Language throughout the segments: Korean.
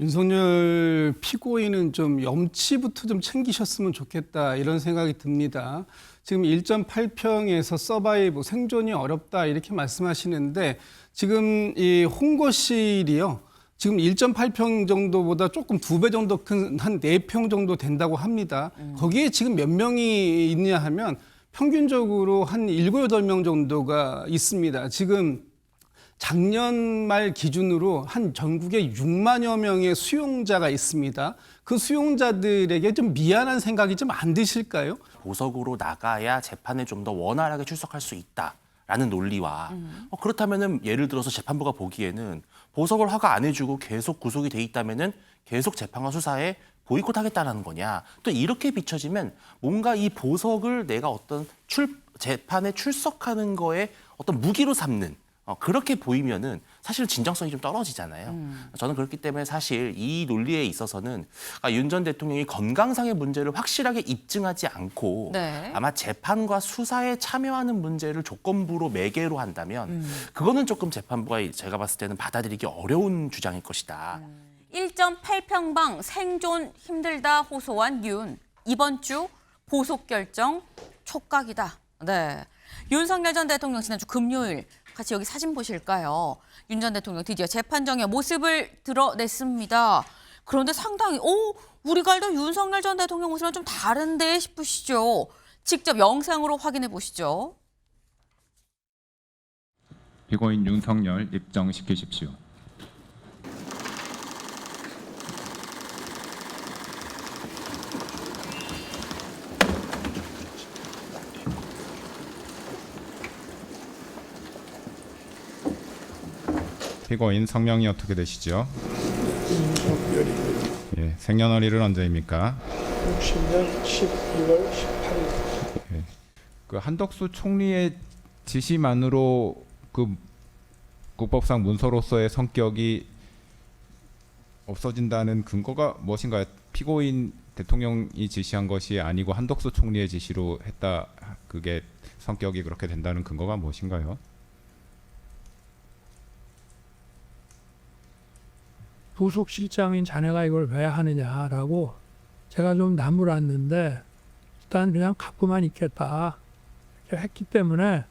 윤석열 피고인은 좀 염치부터 좀 챙기셨으면 좋겠다 이런 생각이 듭니다. 지금 1.8평에서 서바이브 생존이 어렵다 이렇게 말씀하시는데 지금 이 홍거실이요. 지금 1.8평 정도보다 조금 2배 정도 큰 한 4평 정도 된다고 합니다. 거기에 지금 몇 명이 있냐 하면 평균적으로 한 7, 8명 정도가 있습니다. 지금 작년 말 기준으로 한 전국에 6만여 명의 수용자가 있습니다. 그 수용자들에게 좀 미안한 생각이 좀 안 드실까요? 보석으로 나가야 재판에 좀 더 원활하게 출석할 수 있다라는 논리와 그렇다면은 예를 들어서 재판부가 보기에는 보석을 허가 안 해주고 계속 구속이 돼 있다면은 계속 재판과 수사에 보이콧하겠다라는 거냐. 또 이렇게 비춰지면 뭔가 이 보석을 내가 어떤 재판에 출석하는 거에 어떤 무기로 삼는 그렇게 보이면은 사실 진정성이 좀 떨어지잖아요. 저는 그렇기 때문에 사실 이 논리에 있어서는 윤 전 대통령이 건강상의 문제를 확실하게 입증하지 않고 네. 아마 재판과 수사에 참여하는 문제를 조건부로 매개로 한다면 그거는 조금 재판부가 제가 봤을 때는 받아들이기 어려운 주장일 것이다. 1.8평방 생존 힘들다 호소한 윤. 이번 주 보석 결정 촉각이다. 네. 윤석열 전 대통령 지난주 금요일 같이 여기 사진 보실까요? 윤 전 대통령 드디어 재판정의 모습을 드러냈습니다. 그런데 상당히 우리가 알던 윤석열 전 대통령 모습은 좀 다른데 싶으시죠? 직접 영상으로 확인해 보시죠. 피고인 윤석열 입정시키십시오. 피고인 성명이 어떻게 되시죠? 예, 생년월일은 언제입니까? 60년 12월 18일. 예. 그 한덕수 총리의 지시만으로 그 국법상 문서로서의 성격이 없어진다는 근거가 무엇인가요? 피고인 대통령이 지시한 것이 아니고 한덕수 총리의 지시로 했다. 그게 성격이 그렇게 된다는 근거가 무엇인가요? 부속실장인 자네가 이걸 왜 하느냐라고 제가 좀 나무랐는데 일단 그냥 갖고만 있겠다 이렇게 했기 때문에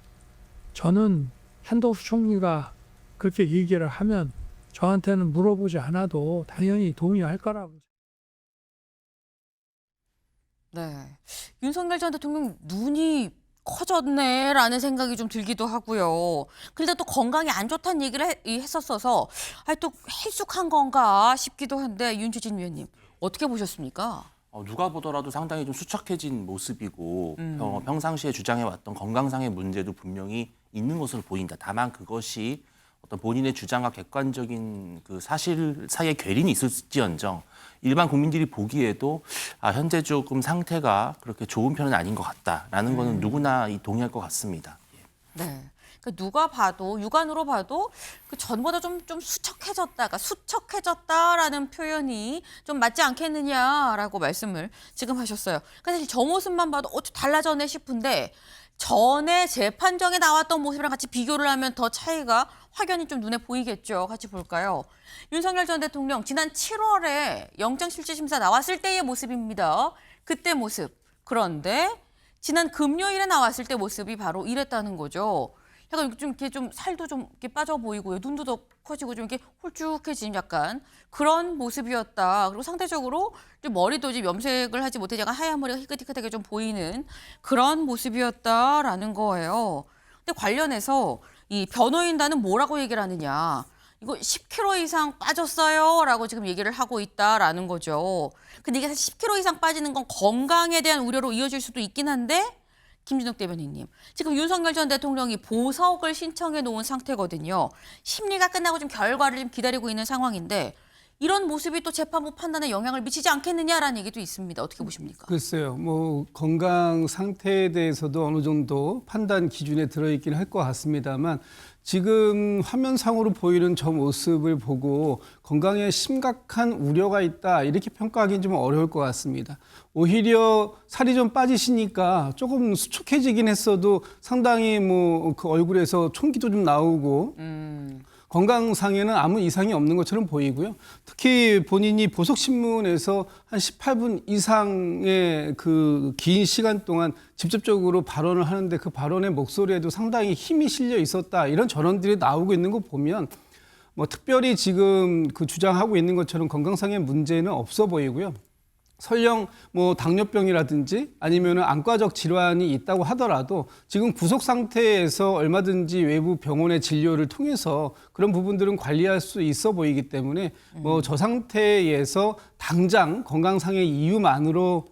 저는 한덕수 총리가 그렇게 얘기를 하면 저한테는 물어보지 않아도 당연히 동의할 거라고. 네. 윤석열 전 대통령 눈이 커졌네라는 생각이 좀 들기도 하고요. 그런데 또 건강이 안 좋다는 얘기를 했었어서 또 헬쑥한 건가 싶기도 한데 윤주진 위원님 어떻게 보셨습니까? 누가 보더라도 상당히 좀 수척해진 모습이고 평상시에 주장해왔던 건강상의 문제도 분명히 있는 것으로 보인다. 다만 그것이 어떤 본인의 주장과 객관적인 그 사실 사이에 괴린이 있을지언정 일반 국민들이 보기에도 현재 조금 상태가 그렇게 좋은 편은 아닌 것 같다라는 거는 누구나 동의할 것 같습니다. 네. 그러니까 누가 봐도 육안으로 봐도 그 전보다 좀 수척해졌다라는 표현이 좀 맞지 않겠느냐라고 말씀을 지금 하셨어요. 그러니까 사실 저 모습만 봐도 달라졌네 싶은데 전에 재판정에 나왔던 모습이랑 같이 비교를 하면 더 차이가 확연히 좀 눈에 보이겠죠. 같이 볼까요? 윤석열 전 대통령 지난 7월에 영장실질심사 나왔을 때의 모습입니다. 그때 모습. 그런데 지난 금요일에 나왔을 때 모습이 바로 이랬다는 거죠. 약간 좀 이렇게 좀 살도 좀 이렇게 빠져 보이고요. 눈도 더 커지고 좀 이렇게 홀쭉해진 약간 그런 모습이었다. 그리고 상대적으로 좀 머리도 좀 염색을 하지 못해 약간 하얀 머리가 희끗희끗하게 좀 보이는 그런 모습이었다라는 거예요. 근데 관련해서 이 변호인단은 뭐라고 얘기를 하느냐. 이거 10kg 이상 빠졌어요라고 지금 얘기를 하고 있다라는 거죠. 근데 이게 사실 10kg 이상 빠지는 건 건강에 대한 우려로 이어질 수도 있긴 한데 김진욱 대변인님, 지금 윤석열 전 대통령이 보석을 신청해 놓은 상태거든요. 심리가 끝나고 좀 결과를 좀 기다리고 있는 상황인데 이런 모습이 또 재판부 판단에 영향을 미치지 않겠느냐라는 얘기도 있습니다. 어떻게 보십니까? 글쎄요. 뭐 건강 상태에 대해서도 어느 정도 판단 기준에 들어있긴 할 것 같습니다만 지금 화면상으로 보이는 저 모습을 보고 건강에 심각한 우려가 있다 이렇게 평가하기는 좀 어려울 것 같습니다. 오히려 살이 좀 빠지시니까 조금 수척해지긴 했어도 상당히 뭐 그 얼굴에서 총기도 좀 나오고 건강상에는 아무 이상이 없는 것처럼 보이고요. 특히 본인이 보석신문에서 한 18분 이상의 그 긴 시간 동안 직접적으로 발언을 하는데 그 발언의 목소리에도 상당히 힘이 실려 있었다. 이런 전언들이 나오고 있는 거 보면 뭐 특별히 지금 그 주장하고 있는 것처럼 건강상의 문제는 없어 보이고요. 설령 뭐 당뇨병이라든지 아니면은 안과적 질환이 있다고 하더라도 지금 구속 상태에서 얼마든지 외부 병원의 진료를 통해서 그런 부분들은 관리할 수 있어 보이기 때문에 뭐 저 상태에서 당장 건강상의 이유만으로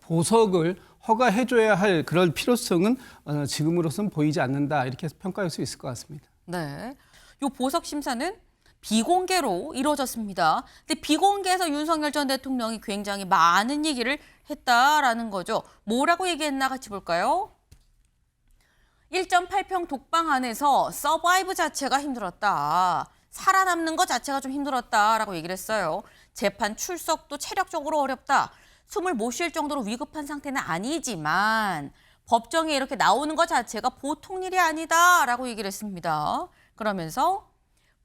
보석을 허가해줘야 할 그럴 필요성은 지금으로선 보이지 않는다 이렇게 평가할 수 있을 것 같습니다. 네. 요 보석 심사는 비공개로 이루어졌습니다. 근데 비공개에서 윤석열 전 대통령이 굉장히 많은 얘기를 했다라는 거죠. 뭐라고 얘기했나 같이 볼까요? 1.8평 독방 안에서 서바이브 자체가 힘들었다. 살아남는 것 자체가 좀 힘들었다라고 얘기를 했어요. 재판 출석도 체력적으로 어렵다. 숨을 못 쉴 정도로 위급한 상태는 아니지만 법정에 이렇게 나오는 것 자체가 보통 일이 아니다라고 얘기를 했습니다. 그러면서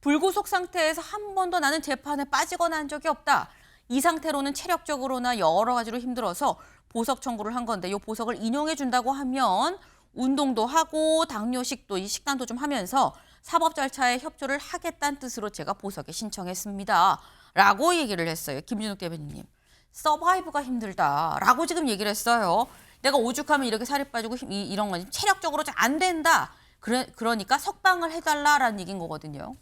불구속 상태에서 한 번도 나는 재판에 빠지거나 한 적이 없다. 이 상태로는 체력적으로나 여러 가지로 힘들어서 보석 청구를 한 건데 이 보석을 인용해 준다고 하면 운동도 하고 당뇨식도 이 식단도 좀 하면서 사법 절차에 협조를 하겠다는 뜻으로 제가 보석에 신청했습니다. 라고 얘기를 했어요. 김준욱 대변인님. 서바이브가 힘들다라고 지금 얘기를 했어요. 내가 오죽하면 이렇게 살이 빠지고 이런 건 체력적으로 잘 안 된다. 그러니까 석방을 해달라라는 얘기인 거거든요.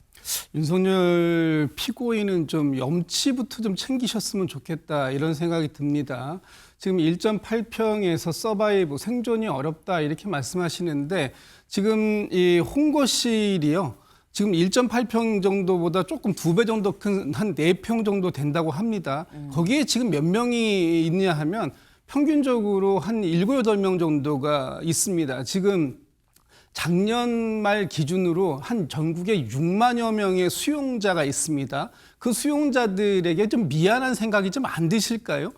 윤석열 피고인은 좀 염치부터 좀 챙기셨으면 좋겠다 이런 생각이 듭니다. 지금 1.8평에서 서바이브 생존이 어렵다 이렇게 말씀하시는데 지금 이 홍거실이요. 지금 1.8평 정도보다 조금 2배 정도 큰 한 4평 정도 된다고 합니다. 거기에 지금 몇 명이 있냐 하면 평균적으로 한 7, 8명 정도가 있습니다. 지금 작년 말 기준으로 한 전국에 6만여 명의 수용자가 있습니다. 그 수용자들에게 좀 미안한 생각이 좀 안 드실까요?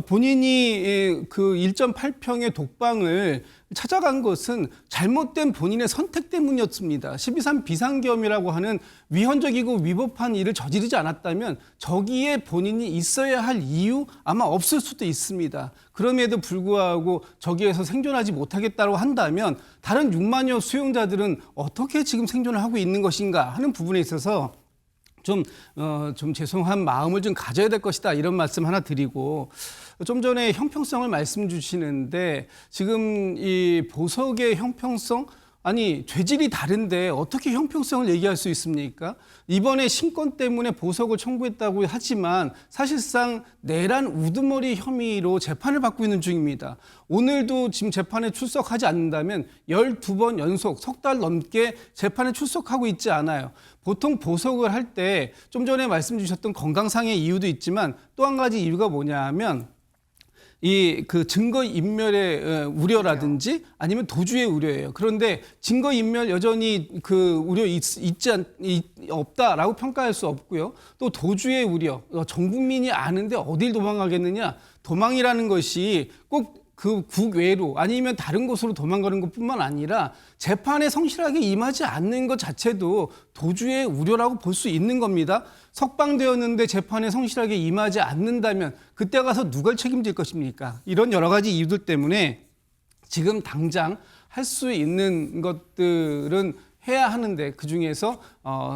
본인이 그 1.8평의 독방을 찾아간 것은 잘못된 본인의 선택 때문이었습니다. 12.3 비상계엄이라고 하는 위헌적이고 위법한 일을 저지르지 않았다면 저기에 본인이 있어야 할 이유 아마 없을 수도 있습니다. 그럼에도 불구하고 저기에서 생존하지 못하겠다고 한다면 다른 6만여 수용자들은 어떻게 지금 생존을 하고 있는 것인가 하는 부분에 있어서 좀 죄송한 마음을 좀 가져야 될 것이다 이런 말씀 하나 드리고 좀 전에 형평성을 말씀 주시는데 지금 이 보석의 형평성 아니 죄질이 다른데 어떻게 형평성을 얘기할 수 있습니까? 이번에 신권 때문에 보석을 청구했다고 하지만 사실상 내란 우두머리 혐의로 재판을 받고 있는 중입니다. 오늘도 지금 재판에 출석하지 않는다면 12번 연속 석 달 넘게 재판에 출석하고 있지 않아요. 보통 보석을 할 때 좀 전에 말씀 주셨던 건강상의 이유도 있지만 또 한 가지 이유가 뭐냐 하면 이 그 증거 인멸의 우려라든지 아니면 도주의 우려예요. 그런데 증거 인멸 여전히 그 우려 없다라고 평가할 수 없고요. 또 도주의 우려, 전 국민이 아는데 어딜 도망가겠느냐? 도망이라는 것이 꼭 그 국외로 아니면 다른 곳으로 도망가는 것뿐만 아니라 재판에 성실하게 임하지 않는 것 자체도 도주의 우려라고 볼 수 있는 겁니다. 석방되었는데 재판에 성실하게 임하지 않는다면 그때 가서 누가 책임질 것입니까? 이런 여러 가지 이유들 때문에 지금 당장 할 수 있는 것들은 해야 하는데 그중에서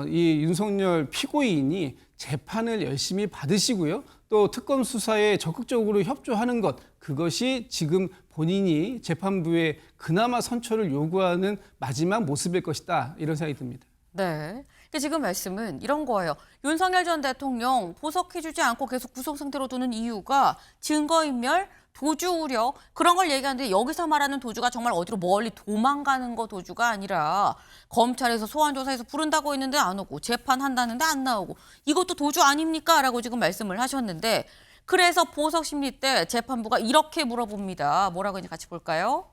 이 윤석열 피고인이 재판을 열심히 받으시고요. 또 특검 수사에 적극적으로 협조하는 것 그것이 지금 본인이 재판부에 그나마 선처를 요구하는 마지막 모습일 것이다 이런 생각이 듭니다. 네. 지금 말씀은 이런 거예요. 윤석열 전 대통령 보석해주지 않고 계속 구속 상태로 두는 이유가 증거인멸, 도주 우려 그런 걸 얘기하는데 여기서 말하는 도주가 정말 어디로 멀리 도망가는 거 도주가 아니라 검찰에서 소환조사해서 부른다고 했는데 안 오고 재판한다는데 안 나오고 이것도 도주 아닙니까? 라고 지금 말씀을 하셨는데 그래서 보석 심리 때 재판부가 이렇게 물어봅니다. 뭐라고 했는지 같이 볼까요?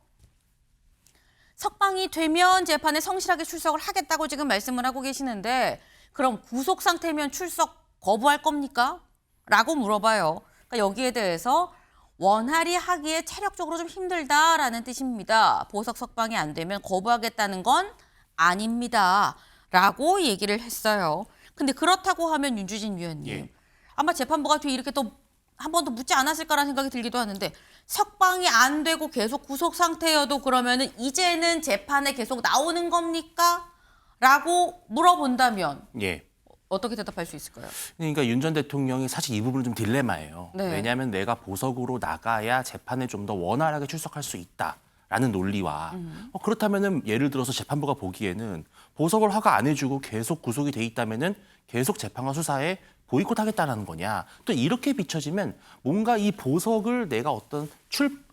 석방이 되면 재판에 성실하게 출석을 하겠다고 지금 말씀을 하고 계시는데 그럼 구속 상태면 출석 거부할 겁니까? 라고 물어봐요. 그러니까 여기에 대해서 원활히 하기에 체력적으로 좀 힘들다라는 뜻입니다. 보석 석방이 안 되면 거부하겠다는 건 아닙니다. 라고 얘기를 했어요. 근데 그렇다고 하면 윤주진 위원님, 예. 아마 재판부가 뒤에 이렇게 또 한 번 더 묻지 않았을까라는 생각이 들기도 하는데 석방이 안 되고 계속 구속 상태여도 그러면은 이제는 재판에 계속 나오는 겁니까? 라고 물어본다면 예. 어떻게 대답할 수 있을까요? 그러니까 윤 전 대통령이 사실 이 부분은 좀 딜레마예요. 네. 왜냐하면 내가 보석으로 나가야 재판에 좀 더 원활하게 출석할 수 있다라는 논리와 그렇다면은 예를 들어서 재판부가 보기에는 보석을 허가 안 해주고 계속 구속이 돼 있다면은 계속 재판과 수사에 보이콧하겠다는 거냐. 또 이렇게 비춰지면 뭔가 이 보석을 내가 어떤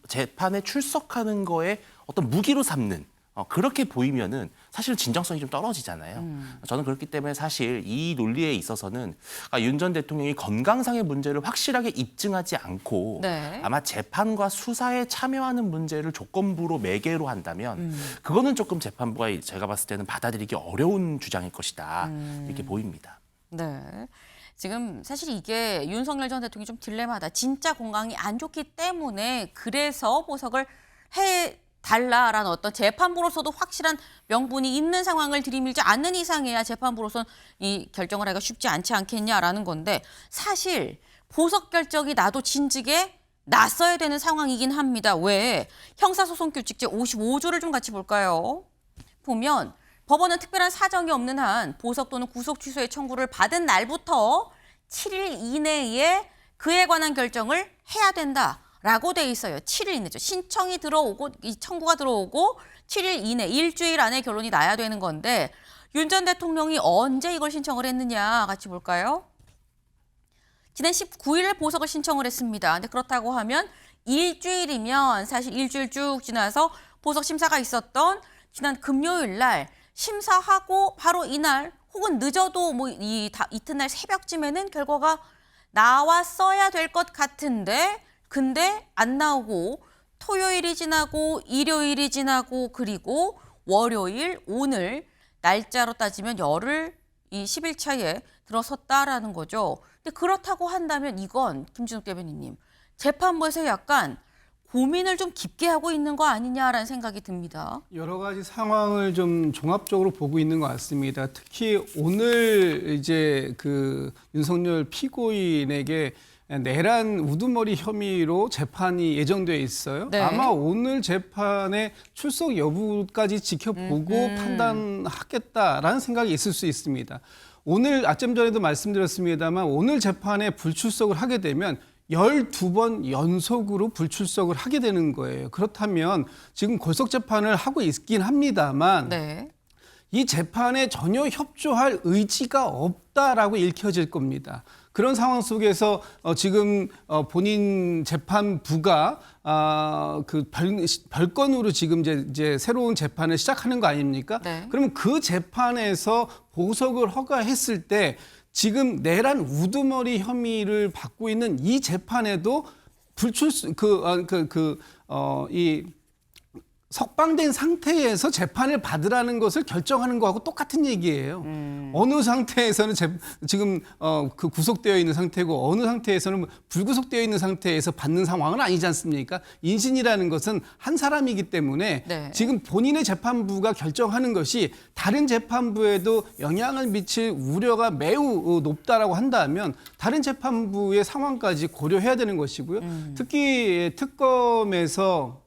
재판에 출석하는 거에 어떤 무기로 삼는 그렇게 보이면은 사실 진정성이 좀 떨어지잖아요. 저는 그렇기 때문에 사실 이 논리에 있어서는 윤 전 대통령이 건강상의 문제를 확실하게 입증하지 않고 네. 아마 재판과 수사에 참여하는 문제를 조건부로 매개로 한다면 그거는 조금 재판부가 제가 봤을 때는 받아들이기 어려운 주장일 것이다. 이렇게 보입니다. 네. 지금 사실 이게 윤석열 전 대통령이 좀 딜레마다. 진짜 건강이 안 좋기 때문에 그래서 보석을 해달라라는 어떤 재판부로서도 확실한 명분이 있는 상황을 들이밀지 않는 이상해야 재판부로서는 이 결정을 하기가 쉽지 않지 않겠냐라는 건데 사실 보석 결정이 나도 진즉에 났어야 되는 상황이긴 합니다. 왜? 형사소송규칙 제55조를 좀 같이 볼까요? 보면 법원은 특별한 사정이 없는 한 보석 또는 구속 취소의 청구를 받은 날부터 7일 이내에 그에 관한 결정을 해야 된다라고 돼 있어요. 7일 이내죠. 신청이 들어오고 이 청구가 들어오고 7일 이내, 일주일 안에 결론이 나야 되는 건데 윤 전 대통령이 언제 이걸 신청을 했느냐 같이 볼까요? 지난 19일에 보석을 신청을 했습니다. 근데 그렇다고 하면 일주일이면 사실 일주일 쭉 지나서 보석 심사가 있었던 지난 금요일 날 심사하고 바로 이날 혹은 늦어도 뭐 이튿날 새벽쯤에는 결과가 나왔어야 될 것 같은데 근데 안 나오고 토요일이 지나고 일요일이 지나고 그리고 월요일 오늘 날짜로 따지면 열흘 이 10일 차에 들어섰다라는 거죠. 근데 그렇다고 한다면 이건 김진욱 대변인님 재판부에서 약간 고민을 좀 깊게 하고 있는 거 아니냐라는 생각이 듭니다. 여러 가지 상황을 좀 종합적으로 보고 있는 것 같습니다. 특히 오늘 이제 그 윤석열 피고인에게 내란 우두머리 혐의로 재판이 예정돼 있어요. 네. 아마 오늘 재판의 출석 여부까지 지켜보고 판단하겠다라는 생각이 있을 수 있습니다. 오늘 아침 전에도 말씀드렸습니다만 오늘 재판에 불출석을 하게 되면 12번 연속으로 불출석을 하게 되는 거예요. 그렇다면 지금 골석 재판을 하고 있긴 합니다만 네. 이 재판에 전혀 협조할 의지가 없다라고 읽혀질 겁니다. 그런 상황 속에서 지금 본인 재판부가 그 별건으로 지금 이제 새로운 재판을 시작하는 거 아닙니까? 네. 그러면 그 재판에서 보석을 허가했을 때 지금 내란 우두머리 혐의를 받고 있는 이 재판에도 이 석방된 상태에서 재판을 받으라는 것을 결정하는 거하고 똑같은 얘기예요. 어느 상태에서는 지금 그 구속되어 있는 상태고 어느 상태에서는 불구속되어 있는 상태에서 받는 상황은 아니지 않습니까? 인신이라는 것은 한 사람이기 때문에 네. 지금 본인의 재판부가 결정하는 것이 다른 재판부에도 영향을 미칠 우려가 매우 높다라고 한다면 다른 재판부의 상황까지 고려해야 되는 것이고요. 특히 특검에서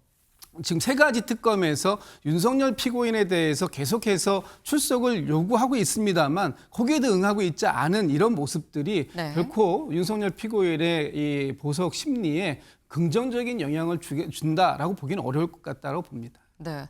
지금 세 가지 특검에서 윤석열 피고인에 대해서 계속해서 출석을 요구하고 있습니다만 거기에도 응하고 있지 않은 이런 모습들이 네. 결코 윤석열 피고인의 이 보석 심리에 긍정적인 영향을 준다라고 보기는 어려울 것 같다고 봅니다. 네.